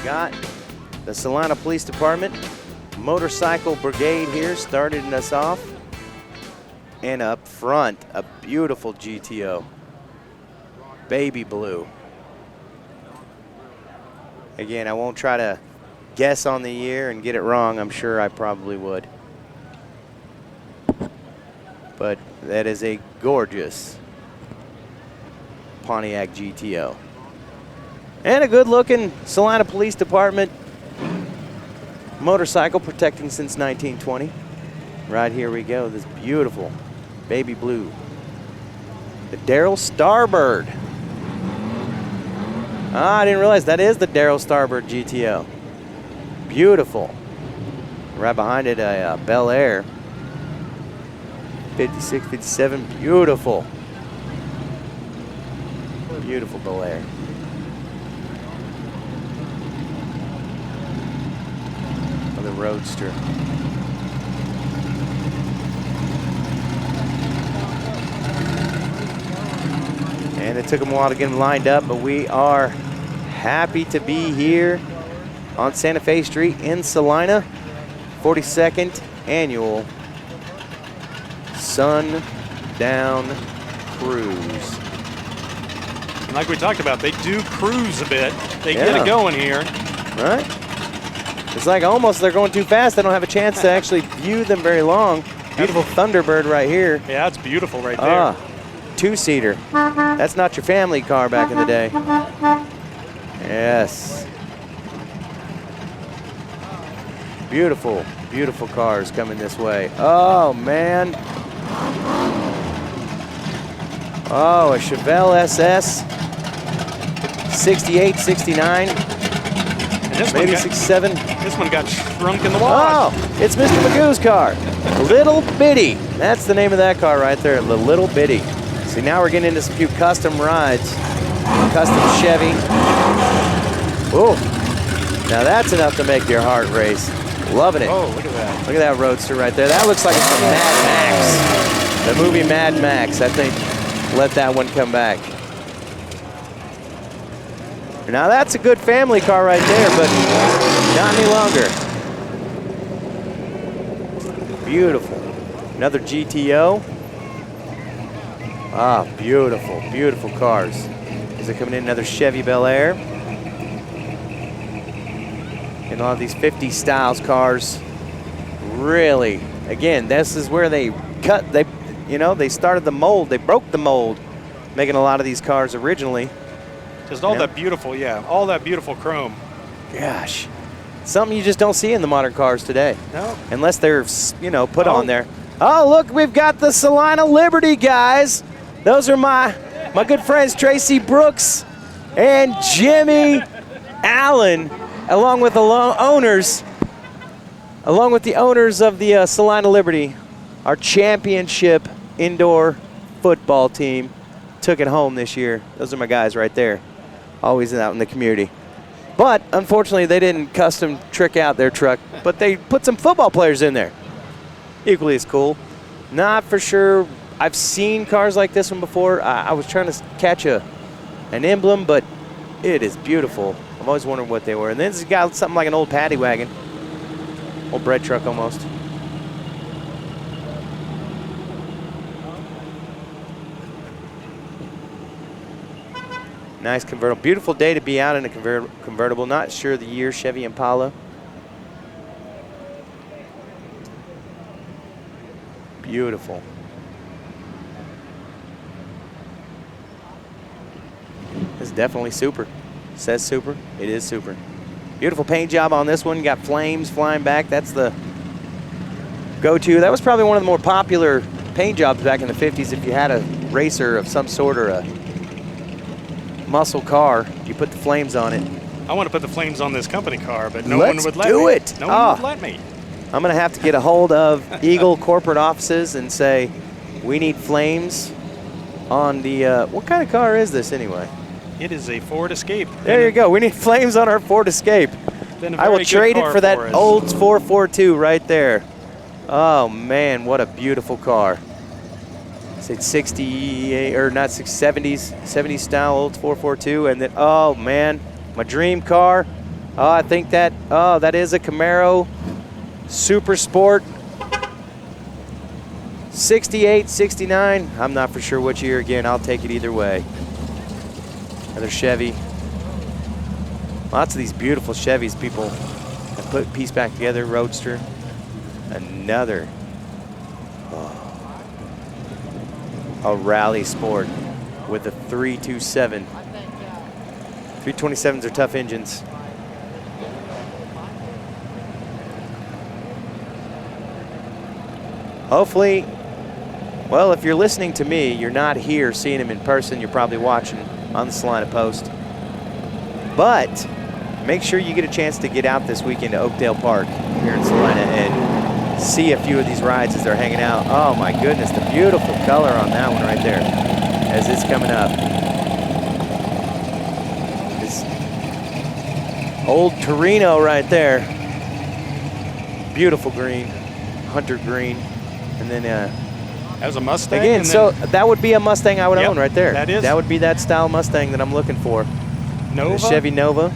got the Salina Police Department Motorcycle Brigade here starting us off. And up front, a beautiful GTO. Baby blue. Again, I won't try to guess on the year and get it wrong. I'm sure I probably would. But that is a gorgeous Pontiac GTO. And a good-looking Salina Police Department motorcycle, protecting since 1920. Right here we go, this beautiful baby blue. The Darrell Starbird. Ah, I didn't realize that is the Darrell Starbird GTO. Beautiful. Right behind it, a Bel Air. 56, 57, beautiful. Beautiful Bel Air. The Roadster. And it took them a while to get them lined up, but we are happy to be here on Santa Fe Street in Salina. 42nd annual Sundown Cruise. And like we talked about, they do cruise a bit. They get it going here. Right? It's like almost they're going too fast. I don't have a chance to actually view them very long. Beautiful Thunderbird right here. Yeah, it's beautiful right there. Two-seater. That's not your family car back in the day. Yes. Beautiful, beautiful cars coming this way. Oh, man. Oh, a Chevelle SS. 68, 69. Maybe 67. This one got shrunk in the wash. Oh, it's Mr. Magoo's car. Little Bitty. That's the name of that car right there, the Little Bitty. See, now we're getting into some few custom rides. Custom Chevy. Ooh. Now that's enough to make your heart race. Loving it. Oh, look at that. Look at that Roadster right there. That looks like it's from Mad Max. The movie Mad Max, I think, let that one come back. Now that's a good family car right there, but not any longer. Beautiful. Another GTO. Ah, beautiful, beautiful cars. Is it coming in? Another Chevy Bel Air. And a lot of these 50 styles cars, really, again, this is where they cut, they started the mold, they broke the mold, making a lot of these cars originally. Just all that beautiful, all that beautiful chrome. Gosh, something you just don't see in the modern cars today. No. Unless they're, put on there. Oh, look, we've got the Salina Liberty guys. Those are my good friends, Tracy Brooks and Jimmy Allen, along with the owners of the Salina Liberty, our championship indoor football team, took it home this year. Those are my guys right there. Always out in the community. But unfortunately, they didn't custom trick out their truck, but they put some football players in there. Equally as cool. Not for sure. I've seen cars like this one before. I was trying to catch an emblem, but it is beautiful. I've always wondered what they were. And then it's got something like an old paddy wagon. Old bread truck almost. Nice convertible. Beautiful day to be out in a convertible. Not sure the year, Chevy Impala. Beautiful. It's definitely super. Says super. It is super. Beautiful paint job on this one. Got flames flying back. That's the go-to. That was probably one of the more popular paint jobs back in the 50s. If you had a racer of some sort or a muscle car, you put the flames on it. I want to put the flames on this company car, but no one would let me. Let's do it. No one would let me. I'm going to have to get a hold of Eagle corporate offices and say, we need flames on the, what kind of car is this anyway? It is a Ford Escape. There you go. We need flames on our Ford Escape. I will trade it for that old 442 right there. Oh, man, what a beautiful car. It's 68, or not 70s style old 442. And then, oh, man, my dream car, Oh, I think that is a Camaro Super Sport 68, 69. I'm not for sure which year. Again, I'll take it either way. Another Chevy. Lots of these beautiful Chevys people have put piece back together. Roadster. Another. A Rally Sport with a 327. 327s are tough engines. Hopefully, well, if you're listening to me, you're not here seeing him in person. You're probably watching on the Salina Post. But make sure you get a chance to get out this weekend to Oakdale Park here in Salina and see a few of these rides as they're hanging out. Oh my goodness, the beautiful color on that one right there as it's coming up. This old Torino right there. Beautiful green, hunter green. And then as a Mustang. Again, so that would be a Mustang I would own right there. That is. That would be that style Mustang that I'm looking for. Nova. The Chevy Nova.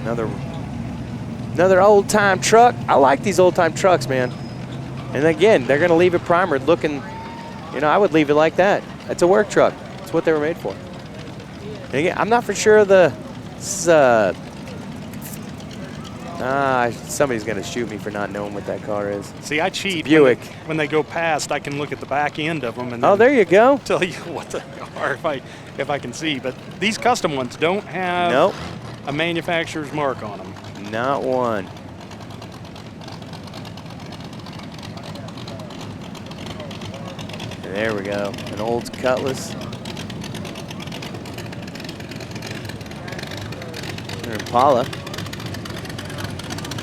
Another old time truck. I like these old time trucks, man. And again, they're gonna leave it primered looking, you know, I would leave it like that. It's a work truck. It's what they were made for. And again, I'm not for sure somebody's gonna shoot me for not knowing what that car is. See, I cheat. Buick. When they go past, I can look at the back end of them and oh, there you go. tell you what they are if I can see. But these custom ones don't have a manufacturer's mark on them. Not one. There we go. An old Cutlass. An Impala.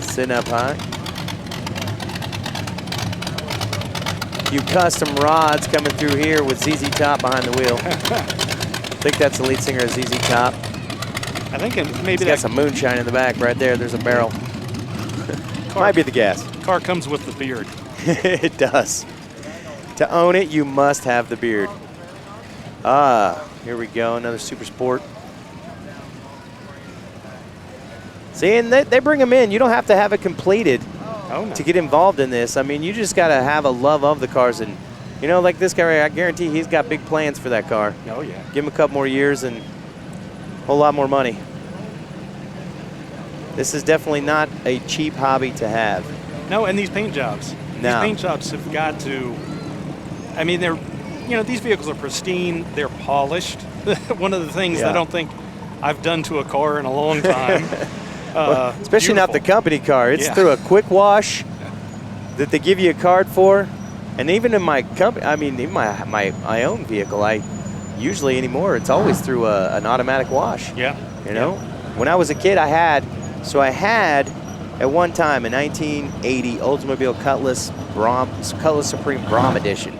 Sitting up high. Few custom rods coming through here with ZZ Top behind the wheel. I think that's the lead singer of ZZ Top. I think maybe He's got some moonshine in the back right there. There's a barrel. Might be the gas. Car comes with the beard. It does. To own it, you must have the beard. Here we go. Another Super Sport. See, and they bring them in. You don't have to have it completed to get involved in this. I mean, you just got to have a love of the cars. And, you know, like this guy, I guarantee he's got big plans for that car. Oh, yeah. Give him a couple more years and a whole lot more money. This is definitely not a cheap hobby to have. No, and these paint jobs. No. These paint jobs have got to, I mean, these vehicles are pristine. They're polished. One of the things I don't think I've done to a car in a long time. Well, especially beautiful. not the company car. It's through a quick wash that they give you a card for. And even in my company, I mean, even my own vehicle, I usually anymore, it's always through an automatic wash. Yeah. You know? When I was a kid, I had at one time a 1980 Oldsmobile Cutlass Supreme Brom Edition.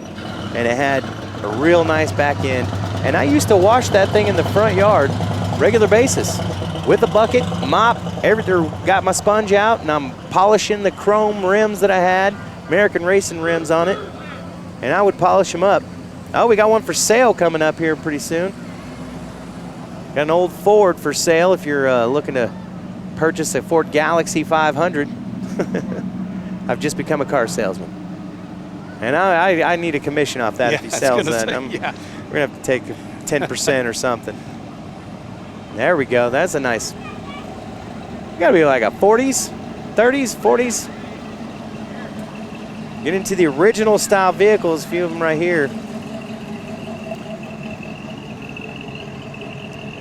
And it had a real nice back end. And I used to wash that thing in the front yard regular basis with a bucket, mop, got my sponge out, and I'm polishing the chrome rims that I had, American Racing rims on it, and I would polish them up. Oh, we got one for sale coming up here pretty soon. Got an old Ford for sale if you're looking to purchase a Ford Galaxy 500. I've just become a car salesman. And I need a commission off that if he sells that. We're going to have to take 10% or something. There we go. That's a nice. Got to be like a 40s, 30s, 40s. Get into the original style vehicles, a few of them right here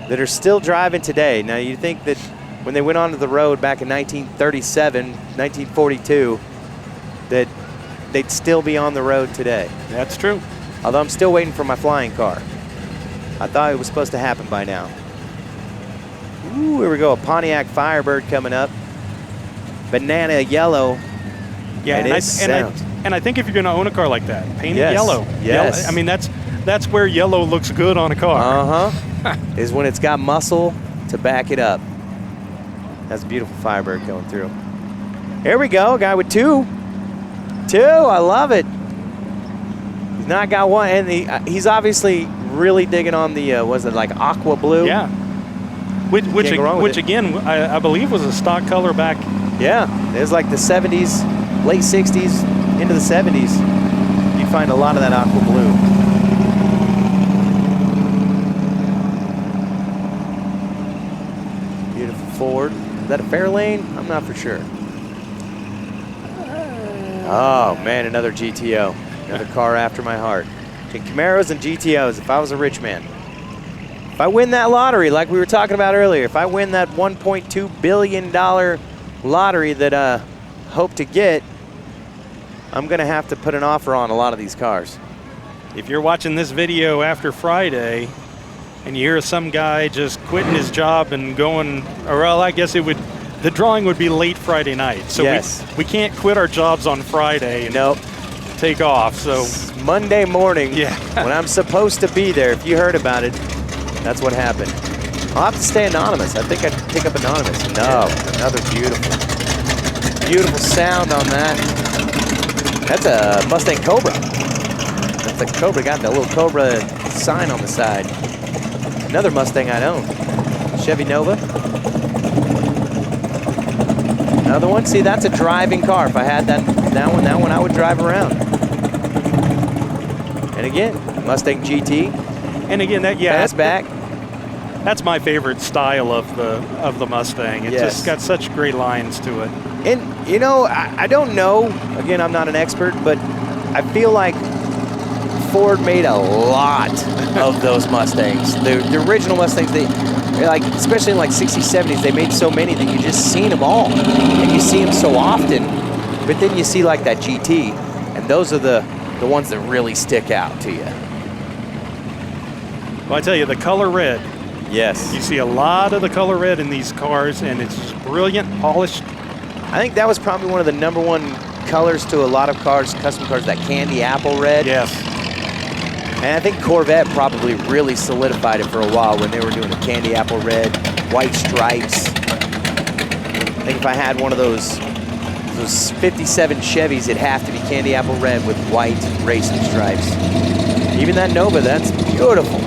that are still driving today. Now, you think that when they went onto the road back in 1937, 1942, that they'd still be on the road today. That's true. Although I'm still waiting for my flying car. I thought it was supposed to happen by now. Ooh, here we go, a Pontiac Firebird coming up. Banana yellow. Yeah, and I think if you're going to own a car like that, paint it yellow. Yes. I mean, that's where yellow looks good on a car. Is when it's got muscle to back it up. That's a beautiful Firebird going through. Here we go, a guy with two. I love it. He's not got one, and he's obviously really digging on the, was it like aqua blue? Yeah. Which again, I believe was a stock color back. Yeah, it was like the 70s, late 60s, into the 70s. You'd find a lot of that aqua blue. Beautiful Ford. Is that a Fairlane? I'm not for sure. Oh man, another GTO. Another car after my heart. And Camaros and GTOs, if I was a rich man. If I win that lottery, like we were talking about earlier, if I win that $1.2 billion lottery that I hope to get, I'm going to have to put an offer on a lot of these cars. If you're watching this video after Friday and you hear some guy just quitting his job and going, or well, I guess the drawing would be late Friday night. So yes. we can't quit our jobs on Friday and nope. take off. So Monday morning, yeah. when I'm supposed to be there, if you heard about it, that's what happened. I'll have to stay anonymous. I think I'd pick up anonymous. No, another beautiful sound on that. That's a Mustang Cobra. That's a Cobra. Got that little Cobra sign on the side. Another Mustang I'd own. Chevy Nova. Another one. See, that's a driving car. If I had that one I would drive around. And again, Mustang GT. And again, that's back. That's my favorite style of the Mustang. It's just got such great lines to it. And you know, I don't know. Again, I'm not an expert, but I feel like Ford made a lot of those Mustangs. The original Mustangs, they like, especially in like 60s, 70s, they made so many that you just seen them all, and you see them so often. But then you see like that GT, and those are the ones that really stick out to you. Well, I tell you, the color red. Yes. You see a lot of the color red in these cars, and it's just brilliant, polished. I think that was probably one of the #1 colors to a lot of cars, custom cars, that candy apple red. Yes. And I think Corvette probably really solidified it for a while when they were doing the candy apple red, white stripes. I think if I had one of those 57 Chevys, it'd have to be candy apple red with white racing stripes. Even that Nova, that's beautiful.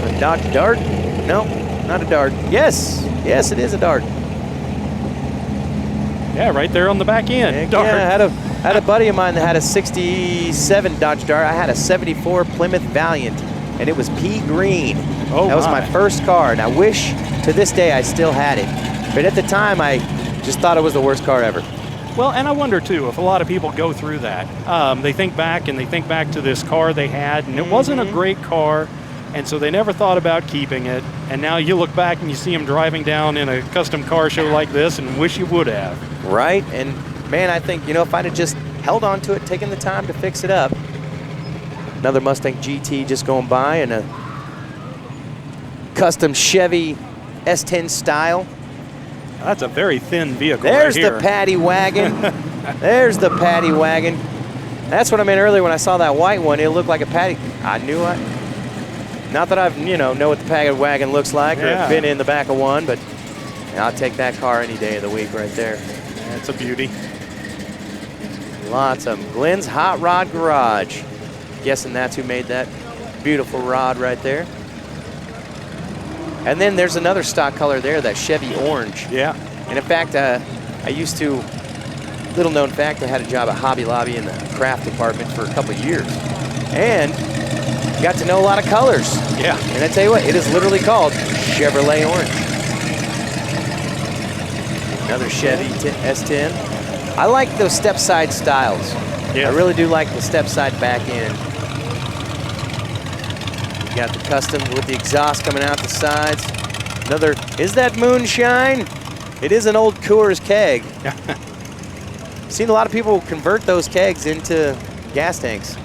A Dodge Dart? No, not a Dart. Yes, it is a Dart. Yeah, right there on the back end. Dart. Yeah, I had a buddy of mine that had a 67 Dodge Dart. I had a 74 Plymouth Valiant, and it was pea green. Oh, that was my first car, and I wish to this day I still had it. But at the time, I just thought it was the worst car ever. Well, and I wonder, too, if a lot of people go through that. They think back to this car they had, and it wasn't a great car, and so they never thought about keeping it. And now you look back and you see them driving down in a custom car show like this and wish you would have. Right, and man, I think, you know, if I'd have just held on to it, taken the time to fix it up. Another Mustang GT just going by, and a custom Chevy S10 style. That's a very thin vehicle. There's right here. the paddy wagon. There's the paddy wagon. That's what I meant earlier when I saw that white one. It looked like a paddy. I knew it. Not that I've, know what the paddy wagon looks like or have been in the back of one, but I'll take that car any day of the week right there. That's a beauty. Lots of them. Glenn's Hot Rod Garage. Guessing that's who made that beautiful rod right there. And then there's another stock color there, that Chevy orange. Yeah. And in fact, I used to, little known fact, I had a job at Hobby Lobby in the craft department for a couple of years. And got to know a lot of colors. Yeah. And I tell you what, it is literally called Chevrolet Orange. Another Chevy S10. I like those step side styles. Yeah. I really do like the step side back end. You got the custom with the exhaust coming out the sides. Another, is that moonshine? It is an old Coors keg. Seen a lot of people convert those kegs into gas tanks.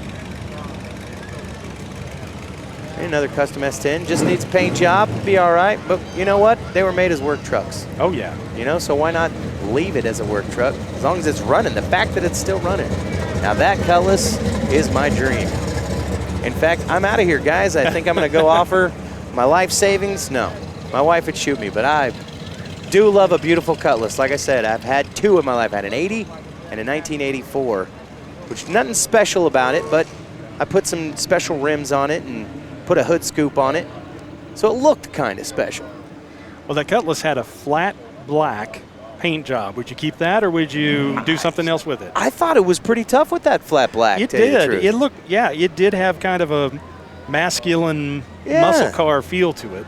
And another custom S10, just needs a paint job, be all right. But you know what? They were made as work trucks. Oh yeah. So why not leave it as a work truck? As long as it's running, the fact that it's still running. Now that Cutlass is my dream. In fact, I'm out of here, guys. I think I'm gonna go offer my life savings. No, my wife would shoot me, but I do love a beautiful Cutlass. Like I said, I've had two in my life. I had an 80 and a 1984, which nothing special about it, but I put some special rims on it, and put a hood scoop on it. So it looked kind of special. Well, that Cutlass had a flat black paint job. Would you keep that, or would you do something else with it? I thought it was pretty tough with that flat black. It did. It looked, yeah, it did have kind of a masculine muscle car feel to it.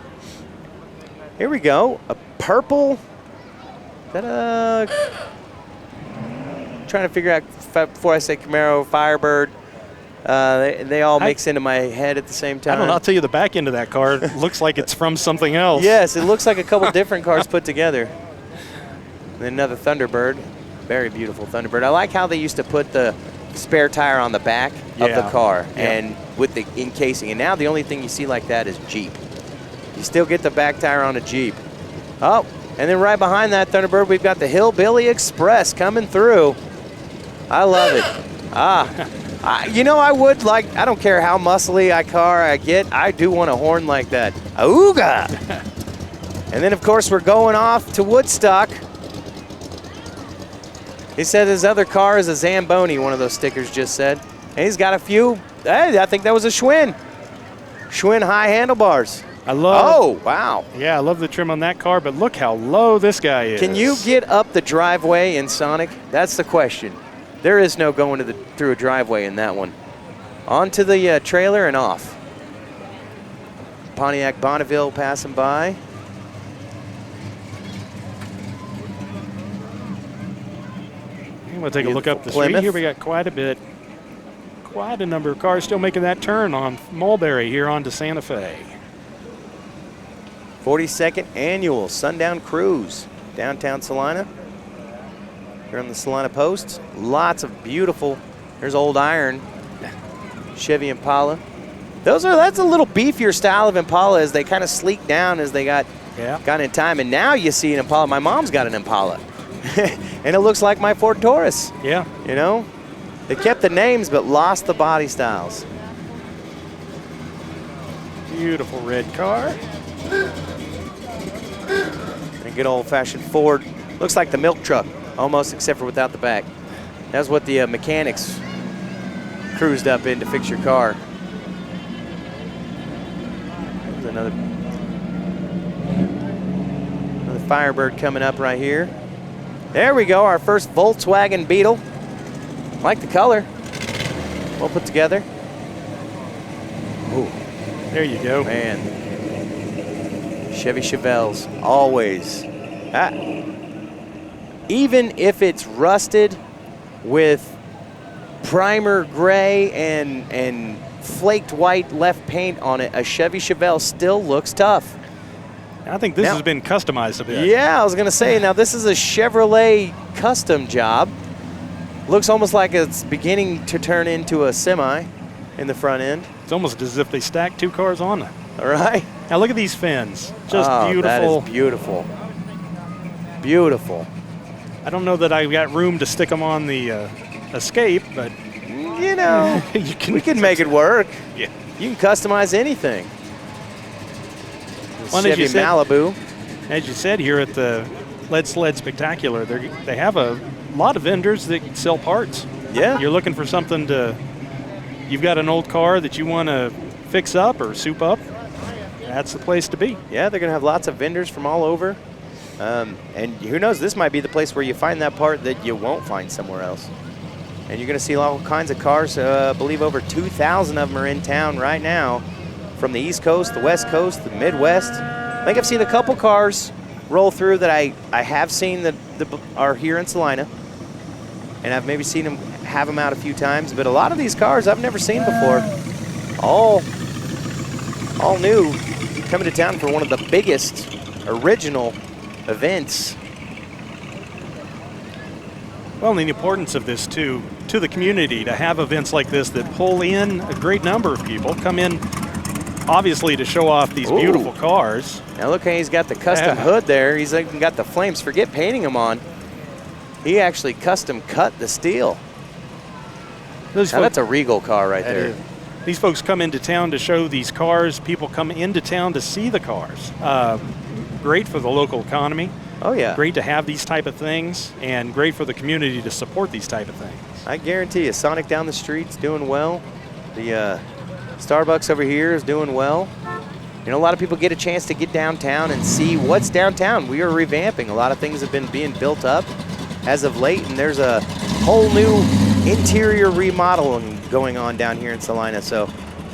Here we go. A purple. Is that trying to figure out before I say Camaro, Firebird. They all mix into my head at the same time. I don't know. I'll tell you, the back end of that car looks like it's from something else. Yes, it looks like a couple different cars put together. And then another Thunderbird. Very beautiful Thunderbird. I like how they used to put the spare tire on the back of the car and with the encasing. And now the only thing you see like that is Jeep. You still get the back tire on a Jeep. Oh, and then right behind that Thunderbird, we've got the Hillbilly Express coming through. I love it. You know, I would like, I don't care how muscly a car I get, I do want a horn like that. Ooga! And then, of course, we're going off to Woodstock. He said his other car is a Zamboni, one of those stickers just said. And he's got a few, hey, I think that was a Schwinn. Schwinn high handlebars. I love. Oh, wow. Yeah, I love the trim on that car, but look how low this guy is. Can you get up the driveway in Sonic? That's the question. There is no going through a driveway in that one. Onto the trailer and off. Pontiac Bonneville passing by. I'm going to take a look up the street here. We got quite a number of cars still making that turn on Mulberry here onto Santa Fe. 42nd annual Sundown Cruise, Downtown Salina. Here on the Salina Post. Lots of beautiful, there's Old Iron, Chevy Impala. That's a little beefier style of Impala as they kind of sleek down as they got in time. And now you see an Impala. My mom's got an Impala. And it looks like my Ford Taurus. Yeah. You know? They kept the names but lost the body styles. Beautiful red car. A good old-fashioned Ford. Looks like the milk truck, almost, except for without the back. That's what the mechanics cruised up in to fix your car. There's another Firebird coming up right here. There we go, our first Volkswagen Beetle. Like the color. Well put together. Ooh. There you go. Man. Chevy Chevelles, always. Even if it's rusted with primer gray and flaked white left paint on it, a Chevy Chevelle still looks tough. I think this has been customized a bit. Yeah, I was going to say, now this is a Chevrolet custom job. Looks almost like it's beginning to turn into a semi in the front end. It's almost as if they stacked two cars on it. All right. Now look at these fins. Just beautiful. That is beautiful. Beautiful. I don't know that I've got room to stick them on the Escape, but you know, we can make it work. Yeah. You can customize anything. Well, Chevy Malibu. As you said here at the Leadsled Spectacular, they have a lot of vendors that sell parts. Yeah. You're looking for something you've got an old car that you want to fix up or soup up, that's the place to be. Yeah, they're going to have lots of vendors from all over. And who knows, this might be the place where you find that part that you won't find somewhere else. And you're going to see all kinds of cars. I believe over 2,000 of them are in town right now from the East Coast, the West Coast, the Midwest. I think I've seen a couple cars roll through that I have seen that are here in Salina. And I've maybe seen them have them out a few times. But a lot of these cars I've never seen before. All new, coming to town for one of the biggest original events. Well, and the importance of this to the community, to have events like this that pull in a great number of people, come in obviously to show off these beautiful cars. Now look how he's got the custom hood there. He's even got the flames. Forget painting them on. He actually custom cut the steel. Now that's a regal car right there. These folks come into town to show these cars. People come into town to see the cars. Great for the local economy. Oh, yeah. Great to have these type of things, and great for the community to support these type of things. I guarantee you, Sonic down the street's doing well. The Starbucks over here is doing well. You know, a lot of people get a chance to get downtown and see what's downtown. We are revamping. A lot of things have been being built up as of late, and there's a whole new interior remodeling going on down here in Salina. So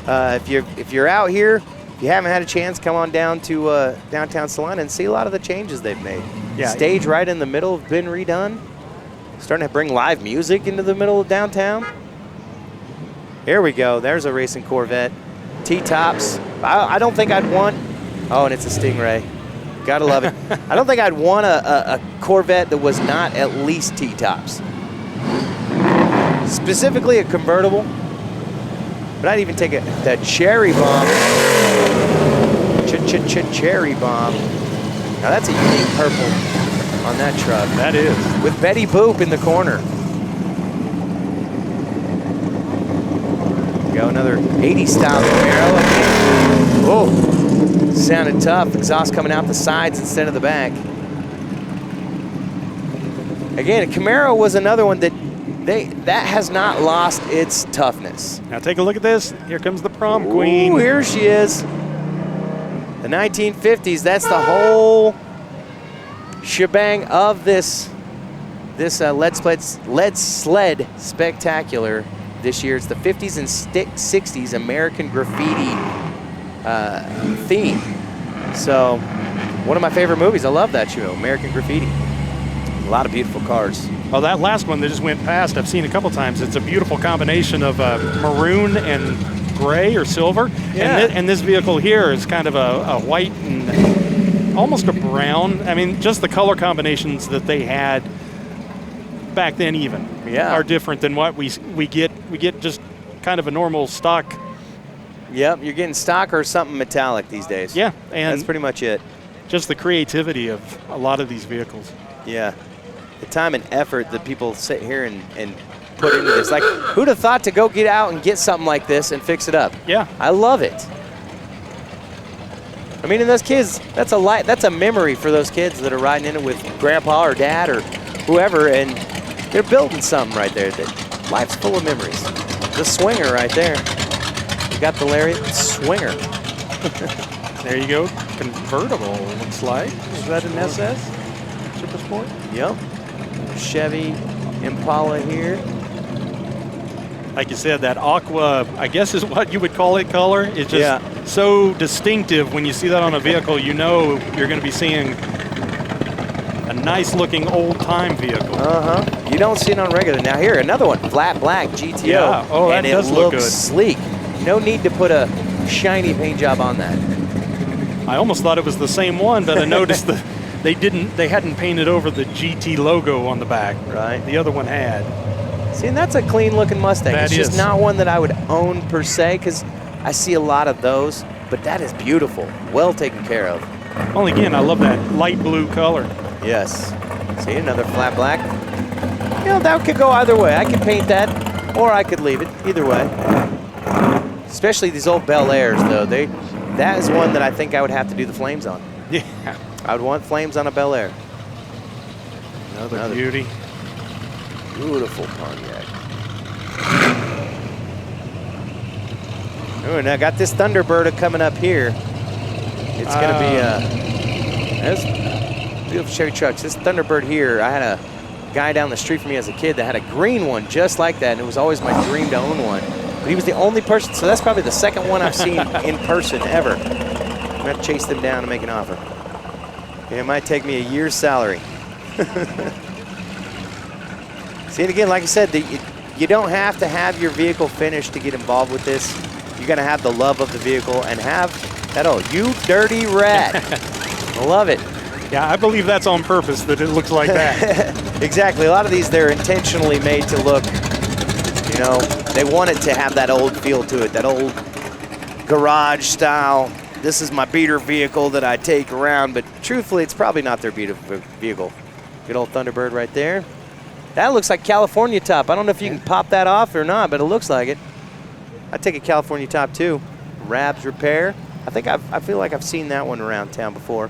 if you're out here, if you haven't had a chance, come on down to downtown Salina and see a lot of the changes they've made. Yeah. Stage right in the middle has been redone. Starting to bring live music into the middle of downtown. Here we go. There's a racing Corvette. T-tops. I don't think I'd want. Oh, and it's a Stingray. Gotta love it. I don't think I'd want a Corvette that was not at least T-tops. Specifically a convertible. But I'd even take the Cherry Bomb. Cherry Bomb. Now that's a unique purple on that truck. That is. With Betty Boop in the corner. Go another 80s style Camaro again. Oh, sounded tough. Exhaust coming out the sides instead of the back. Again, a Camaro was another one that has not lost its toughness. Now take a look at this. Here comes the Prom Queen. Ooh, here she is. The 1950s. That's the whole shebang of this Lead Sled Spectacular. This year, it's the 50s and 60s American graffiti theme. So, one of my favorite movies. I love that show, American Graffiti. A lot of beautiful cars. Oh, that last one that just went past, I've seen a couple times. It's a beautiful combination of maroon and gray or silver. Yeah. And this vehicle here is kind of a white and almost a brown. I mean, just the color combinations that they had back then even are different than what we get. We get just kind of a normal stock. Yep, you're getting stock or something metallic these days. Yeah, and that's pretty much it. Just the creativity of a lot of these vehicles. Yeah, the time and effort that people sit here and put into this. Like, who'd have thought to go get out and get something like this and fix it up? Yeah, I love it. I mean, and those kids, that's a memory for those kids that are riding in it with grandpa or dad or whoever, and they're building something right there. That life's full of memories. The swinger right there. You got the Lariat swinger. There you go. Convertible, looks like. Is that an SS? Super Sport? Yep. Chevy Impala here. Like you said, that aqua, I guess is what you would call it, color. It's just so distinctive. When you see that on a vehicle, you know you're going to be seeing a nice-looking old-time vehicle. Uh-huh. You don't see it on regular. Now here, another one, flat black GTO. Yeah. Oh, that does look good. And it looks sleek. No need to put a shiny paint job on that. I almost thought it was the same one, but I noticed that they hadn't painted over the GT logo on the back. Right. The other one had. See, and that's a clean-looking Mustang. That it's is. just not one that I would own per se, because I see a lot of those, but that is beautiful. Well taken care of. Well, again, I love that light blue color. Yes. See, another flat black. You know, that could go either way. I could paint that, or I could leave it. Either way. Especially these old Bel Airs, though. That is one that I think I would have to do the flames on. Yeah. I would want flames on a Bel Air. Another beauty. Beautiful Pontiac. Oh, and I got this Thunderbird coming up here. It's going to be there's beautiful Chevy trucks. This Thunderbird here, I had a guy down the street from me as a kid that had a green one just like that, and it was always my dream to own one. But he was the only person, so that's probably the second one I've seen in person ever. I'm going to have to chase them down and make an offer. Okay, it might take me a year's salary. See, and again, like I said, you don't have to have your vehicle finished to get involved with this. You got to have the love of the vehicle and have that, oh, you dirty rat. I love it. Yeah, I believe that's on purpose that it looks like that. Exactly. A lot of these, they're intentionally made to look, you know, they want it to have that old feel to it, that old garage style. This is my beater vehicle that I take around, but truthfully, it's probably not their beater vehicle. Good old Thunderbird right there. That looks like California top. I don't know if you can pop that off or not, but it looks like it. I'd take a California top too. Rabs Repair. I feel like I've seen that one around town before.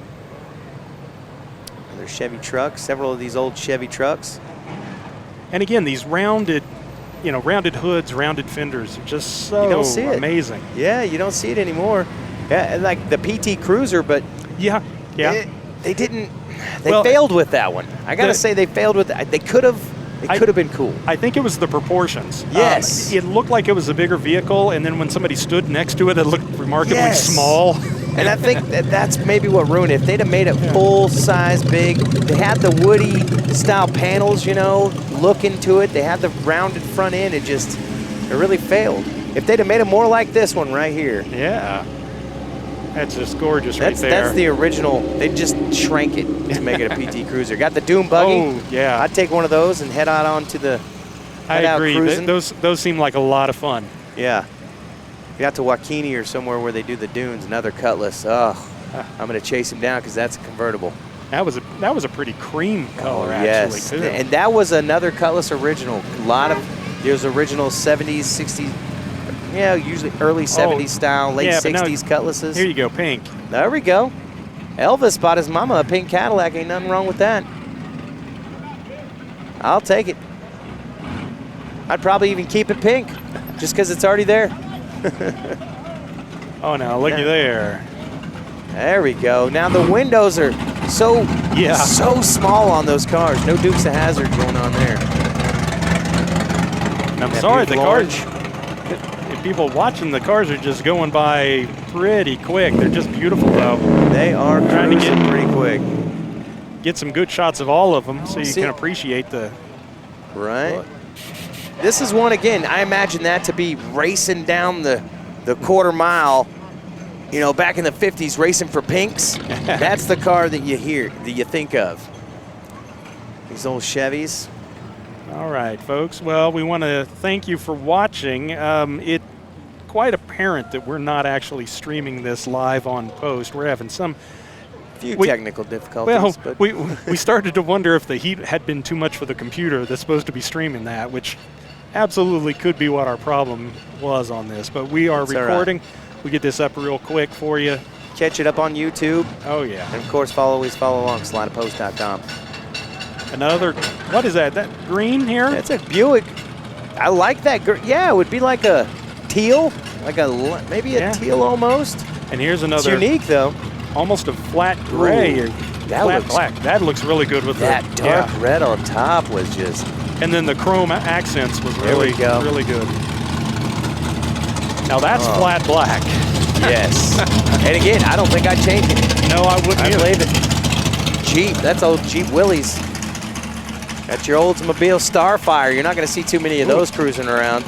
Another Chevy truck. Several of these old Chevy trucks. And again, these rounded you know, rounded hoods, rounded fenders, are just so You don't see it. amazing. Yeah, you don't see it anymore. Yeah, like the PT Cruiser, but Yeah, yeah. they didn't. They Well, failed with that one. I gotta say they failed with that. They could have. It could have been cool. I think it was the proportions. Yes. It looked like it was a bigger vehicle, and then when somebody stood next to it, it looked remarkably small. And I think that's maybe what ruined it. If they'd have made it full size big, they had the Woody style panels, you know, look into it. They had the rounded front end. It really failed. If they'd have made it more like this one right here. Yeah. That's just gorgeous right there. That's the original. They just shrank it to make it a PT Cruiser. Got the Doom buggy. Oh, yeah. I'd take one of those and head out onto the. I agree. Those seem like a lot of fun. Yeah. You out to Waukene or somewhere where they do the dunes, another Cutlass. Oh, I'm going to chase him down because that's a convertible. That was a pretty cream color, actually, yes. too. And that was another Cutlass original. A lot of those original 70s, 60s, yeah, usually early 70s style, late 60s Cutlasses. Here you go, pink. There we go. Elvis bought his mama a pink Cadillac. Ain't nothing wrong with that. I'll take it. I'd probably even keep it pink just because it's already there. Oh, now looky there. There we go. Now the windows are so small on those cars. No Dukes of Hazzard going on there. And I'm sorry, the cars. People watching the cars are just going by pretty quick. They're just beautiful, though. They are trying to get pretty quick. Get some good shots of all of them so you can appreciate the. Right. This is one, again, I imagine that to be racing down the quarter mile, you know, back in the 50s, racing for pinks. That's the car that you think of. These old Chevys. All right, folks. Well, we want to thank you for watching. It's quite apparent that we're not actually streaming this live on post. We're having some few technical difficulties. Well, we started to wonder if the heat had been too much for the computer that's supposed to be streaming that, which absolutely could be what our problem was on this. But we are recording. Right. We get this up real quick for you. Catch it up on YouTube. Oh, yeah. And, of course, always follow along, SalinaPost.com. Another, what is that? That green here? That's a Buick. I like that. Yeah, it would be like a teal, maybe a teal almost. And here's another. It's unique, though. Almost a flat gray or flat black. That looks really good with that dark red on top was just. And then the chrome accents was really good. Now that's flat black. Yes. And again, I don't think I'd change it. No, I wouldn't either. Leave it. Jeep, that's old Jeep Willys. That's your Oldsmobile Starfire. You're not going to see too many of those cruising around.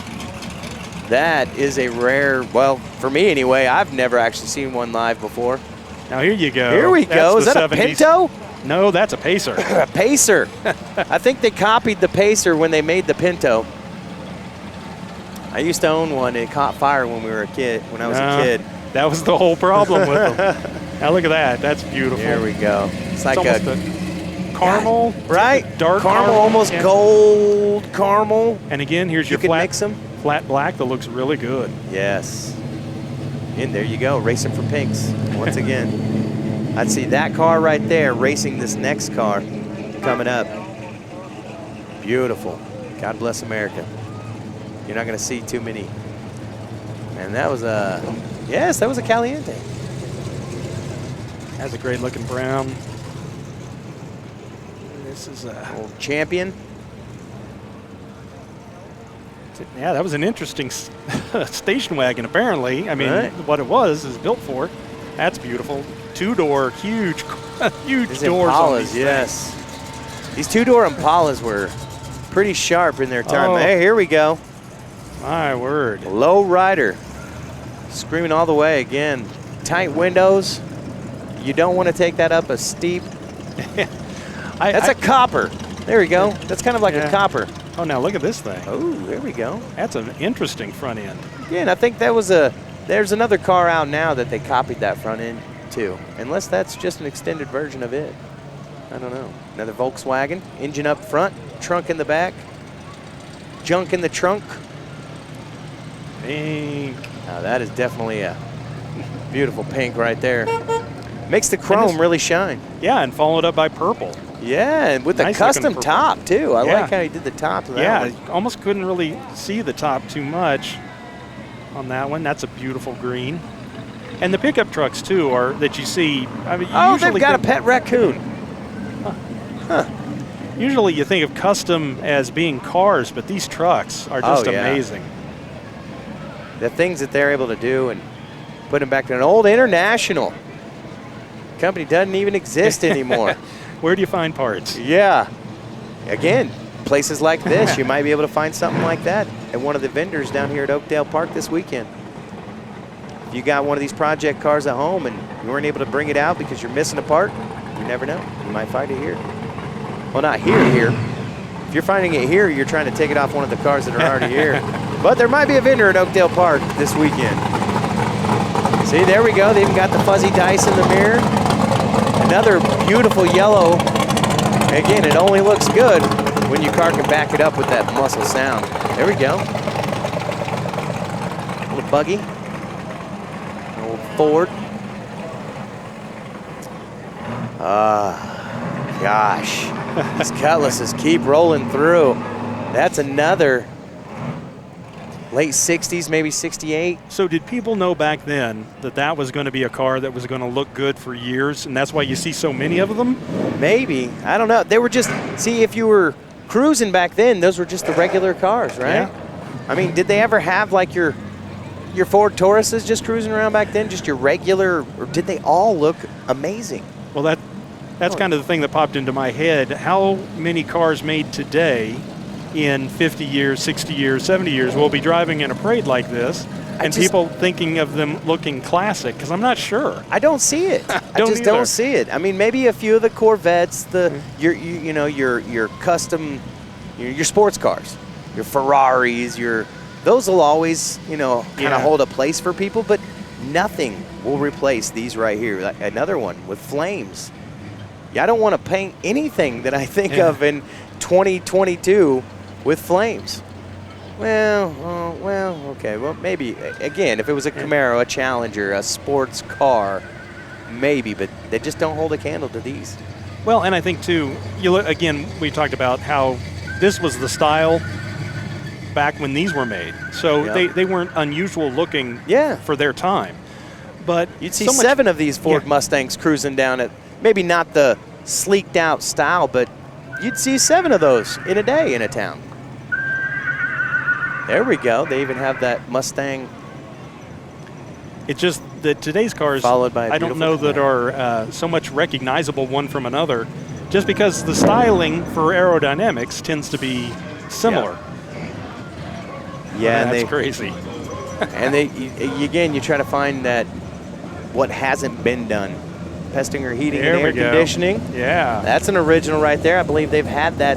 That is a rare, well, for me anyway, I've never actually seen one live before. Now here you go. Here we go. Is that 70s. A Pinto? No, that's a Pacer. A Pacer. I think they copied the Pacer when they made the Pinto. I used to own one. It caught fire when I was a kid. That was the whole problem with them. Now look at that. That's beautiful. There we go. It's like a caramel, right? Dark caramel, almost gold caramel. And again, here's your flat black that looks really good. Yes. And there you go, racing for pinks once again. I'd see that car right there racing this next car coming up. Beautiful. God bless America. You're not going to see too many. And that was a, yes, that was a Caliente. That's a great looking brown. This is a old Champion. Yeah, that was an interesting station wagon, apparently. I mean, what it was is built for. That's beautiful. Two-door, huge these doors Impalas, on these things. These two-door Impalas were pretty sharp in their time. Hey, here we go. My word. Low rider. Screaming all the way again. Tight windows. You don't want to take that up a steep. That's a copper. There we go. That's kind of like a copper. Oh, now look at this thing. Oh, there we go. That's an interesting front end. Yeah, and I think that was there's another car out now that they copied that front end too. Unless that's just an extended version of it. I don't know. Another Volkswagen. Engine up front, trunk in the back, junk in the trunk. Pink. Now that is definitely a beautiful pink right there. Makes the chrome really shine. Yeah, and followed up by purple. Yeah, and with Nice the custom looking top, too. I Yeah. like how he did the top of that Yeah, one. almost couldn't really see the top too much on that one. That's a beautiful green. And the pickup trucks, too, are that you see. I mean, you Oh, usually they've got a think- pet raccoon. Usually you think of custom as being cars, but these trucks are just Oh, yeah. amazing. The things that they're able to do and put them back to an old International. Company doesn't even exist anymore. Where do you find parts? Yeah. Again, places like this, you might be able to find something like that at one of the vendors down here at Oakdale Park this weekend. If you got one of these project cars at home and you weren't able to bring it out because you're missing a part, you never know. You might find it here. Well, not here. If you're finding it here, you're trying to take it off one of the cars that are already here. But there might be a vendor at Oakdale Park this weekend. See, there we go. They even got the fuzzy dice in the mirror. Another beautiful yellow. Again, it only looks good when your car can back it up with that muscle sound. There we go. Little buggy. An old Ford. Gosh. These Cutlasses keep rolling through. That's another late 60s, maybe 68. So did people know back then that that was going to be a car that was going to look good for years, and that's why you see so many of them? Maybe. I don't know. They were just, see, if you were cruising back then, those were just the regular cars, right? Yeah. I mean, did they ever have like your Ford Tauruses just cruising around back then, just your regular, or did they all look amazing? Well, that's kind of the thing that popped into my head. How many cars made today in 50 years, 60 years, 70 years will be driving in a parade like this, and people thinking of them looking classic? Because I'm not sure. I don't see it. I just either. don't see it. I mean, maybe a few of the Corvettes, your custom, your sports cars, your Ferraris, those will always, kind of hold a place for people, but nothing will replace these right here. Like another one with flames. Yeah, I don't want to paint anything that I think of in 2022 with flames. Well, okay. Well, maybe, again, if it was a Camaro, a Challenger, a sports car, maybe, but they just don't hold a candle to these. Well, and I think, too, again, we talked about how this was the style back when these were made. So they weren't unusual looking for their time. But you'd see 7 of these Ford Mustangs cruising down at, maybe not the sleeked out style, but you'd see 7 of those in a day in a town. There we go. They even have that Mustang. It's just that today's cars, followed by I don't know that are so much recognizable one from another, just because the styling for aerodynamics tends to be similar. Yeah, and that's crazy. And you try to find that what hasn't been done. Pestinger heating and air conditioning. Yeah. That's an original right there. I believe they've had that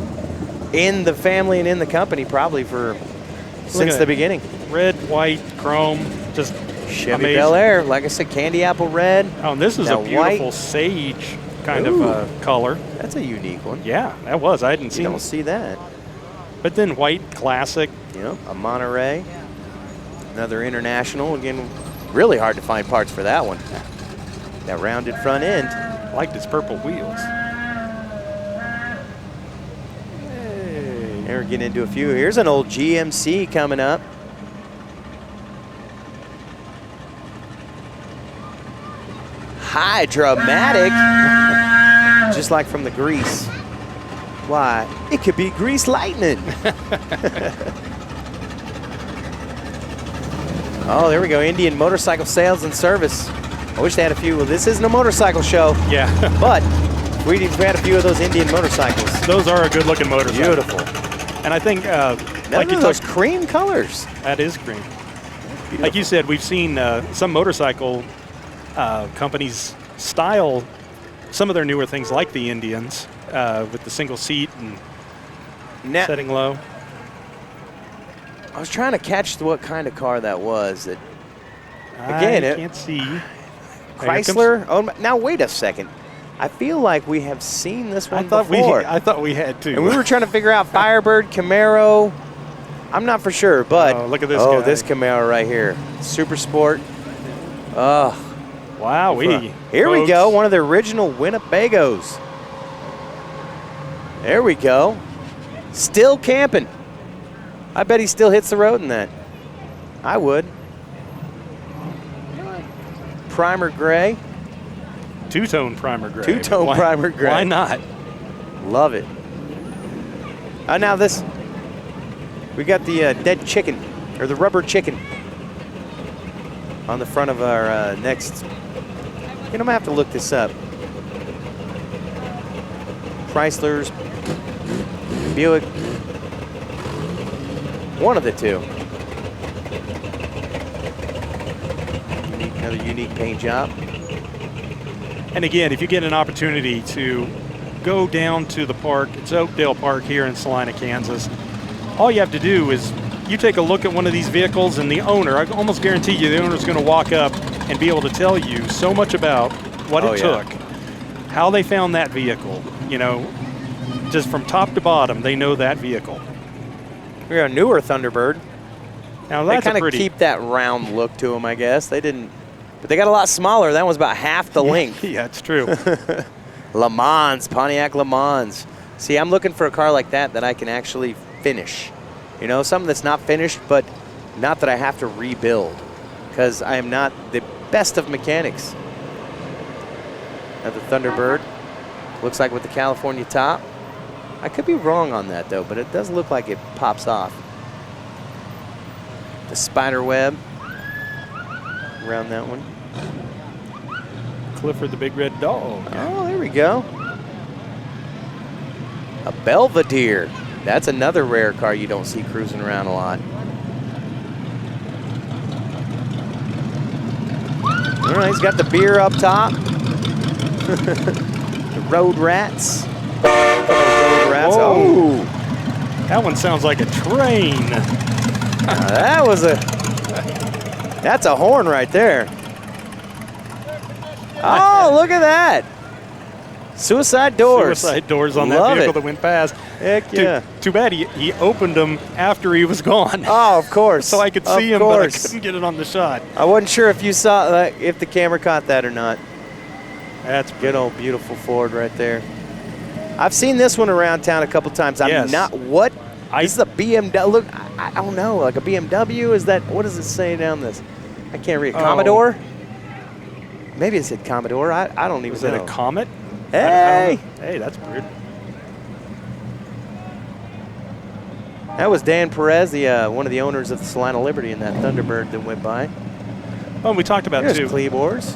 in the family and in the company probably since the beginning. Red, white, chrome, just Chevy amazing. Bel Air, like I said, candy apple red. Oh, and this is a beautiful white sage kind of color. That's a unique one. Yeah, that was. I hadn't seen. You don't see that. But then white, classic. A Monterey. Another International. Again, really hard to find parts for that one. That rounded front end. I liked its purple wheels. Hey. We're getting into a few. Here's an old GMC coming up. Hydromatic. Just like from the grease. Why? It could be grease lightning. Oh, there we go. Indian Motorcycle Sales and Service. I wish they had a few. Well, this isn't a motorcycle show. Yeah. But we had a few of those Indian motorcycles. Those are a good-looking motorcycle. Beautiful. And I think, like those cream colors. That is cream. Like you said, we've seen some motorcycle companies style some of their newer things like the Indians with the single seat and setting low. I was trying to catch what kind of car that was. I can't see. Chrysler. Oh, now wait a second. I feel like we have seen this one before. I thought we had too. And we were trying to figure out Firebird, Camaro. I'm not for sure, but look at this guy. This Camaro right here, Super Sport. Oh, wow! Here we go. One of the original Winnebagos. There we go. Still camping. I bet he still hits the road in that. I would. Primer gray. Two-tone primer gray. Two-tone primer gray. Why not? Love it. Now this, we got the dead chicken, or the rubber chicken on the front of our next. I'm gonna have to look this up. Chrysler's, Buick, one of the two. Another unique paint job. And again, if you get an opportunity to go down to the park, it's Oakdale Park here in Salina, Kansas, all you have to do is you take a look at one of these vehicles, and the owner, I almost guarantee you the owner's going to walk up and be able to tell you so much about what it took, how they found that vehicle, just from top to bottom, they know that vehicle. We got a newer Thunderbird. Now they that's kind of keep that round look to them, I guess. They didn't, but they got a lot smaller. That one's about half the length. Yeah, it's true. Le Mans, Pontiac Le Mans. See, I'm looking for a car like that I can actually finish. Something that's not finished, but not that I have to rebuild, because I am not the best of mechanics. Now the Thunderbird, looks like with the California top. I could be wrong on that though, but it does look like it pops off. The spider web around that one. Clifford the Big Red Dog. Oh, there we go. A Belvedere. That's another rare car you don't see cruising around a lot. All right, he's got the beer up top. The Road Rats. Road Rats. Whoa. Oh, that one sounds like a train. That's a horn right there. Oh, look at that. Suicide doors. Suicide doors on that vehicle that went past. Heck yeah. Too bad he opened them after he was gone. Oh, of course. So I could see him, but I couldn't get it on the shot. I wasn't sure if you saw if the camera caught that or not. That's good old beautiful Ford right there. I've seen this one around town a couple times. I'm not what? This is a BMW. Look, I don't know, like a BMW. Is that, what does it say down this? I can't read. Commodore? Maybe it said Commodore. I don't even know. Is that a Comet? Hey! Hey, that's weird. That was Dan Perez, one of the owners of the Salina Liberty, in that Thunderbird that went by. Oh, and we talked about too. Cleebors.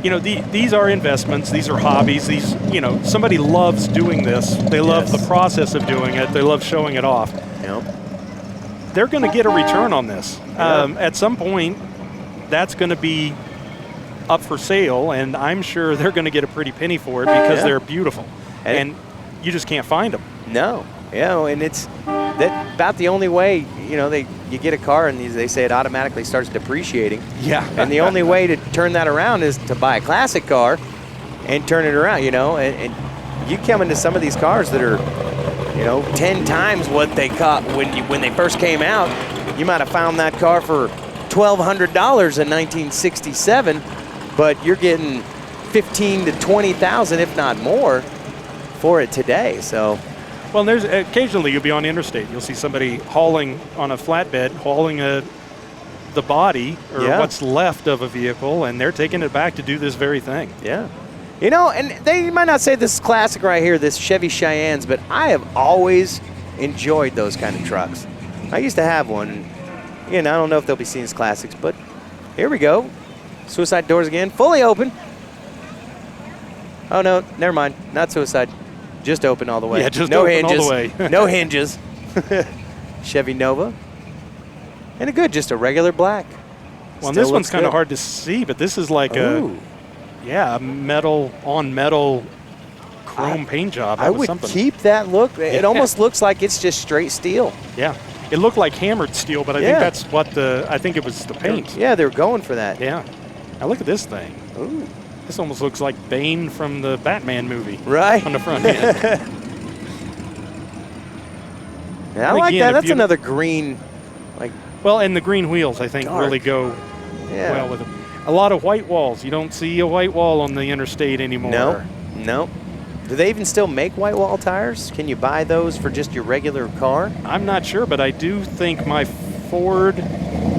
These are investments. These are hobbies. These, somebody loves doing this. They love the process of doing it. They love showing it off. Yep. They're going to get a return on this. At some point, that's going to be up for sale, and I'm sure they're going to get a pretty penny for it because they're beautiful, and you just can't find them. No, and it's about the only way. You get a car and they say it automatically starts depreciating. Yeah. And the only way to turn that around is to buy a classic car and turn it around. And you come into some of these cars that are, 10 times what they cost when they first came out. You might have found that car for $1,200 in 1967. But you're getting $15,000 to $20,000, if not more, for it today. So, well, there's occasionally you'll be on the interstate. You'll see somebody hauling on a flatbed, hauling the body or what's left of a vehicle, and they're taking it back to do this very thing. Yeah. And they might not say this is classic right here, this Chevy Cheyennes, but I have always enjoyed those kind of trucks. I used to have one. I don't know if they'll be seen as classics, but here we go. Suicide doors again, fully open. Oh, no, never mind. Not suicide. Just open all the way. Yeah, just no open hinges. all the way. No hinges. Chevy Nova. And just a regular black. Well, and this one's kind of hard to see, but this is like a metal on metal chrome paint job. I would keep that look. It almost looks like it's just straight steel. Yeah. It looked like hammered steel, but I think that's what I think it was the paint. Yeah, they were going for that. Yeah. Now look at this thing. Ooh. This almost looks like Bane from the Batman movie. Right. On the front end. I like that. That's another green. Well, and the green wheels, I think, really go well with it. A lot of white walls. You don't see a white wall on the interstate anymore. No. Do they even still make white wall tires? Can you buy those for just your regular car? I'm not sure, but I do think my Ford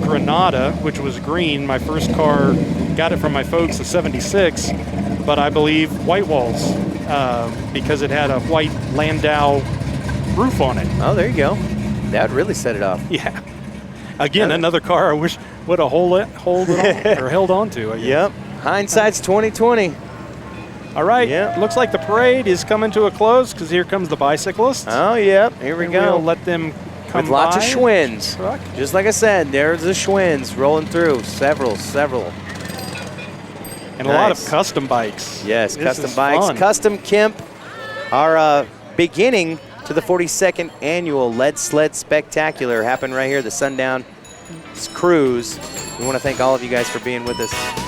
Granada, which was green, my first car, got it from my folks, a 76, but I believe white walls because it had a white Landau roof on it. Oh, there you go. That would really set it off. Yeah. Again, another car I wish would have hold it on, or held on to. I guess. Yep. Hindsight's 2020. All right. Yep. Looks like the parade is coming to a close because here comes the bicyclists. Oh, yep. Here we go. We'll let them come with lots of by. Schwinn's. Truck. Just like I said, there's the Schwinn's rolling through. Several. And a lot of custom bikes. Yes, This custom is bikes. fun. Kustom Kemps are beginning to the 42nd annual Leadsled Spectacular. Happened right here, the Sundown Cruise. We want to thank all of you guys for being with us.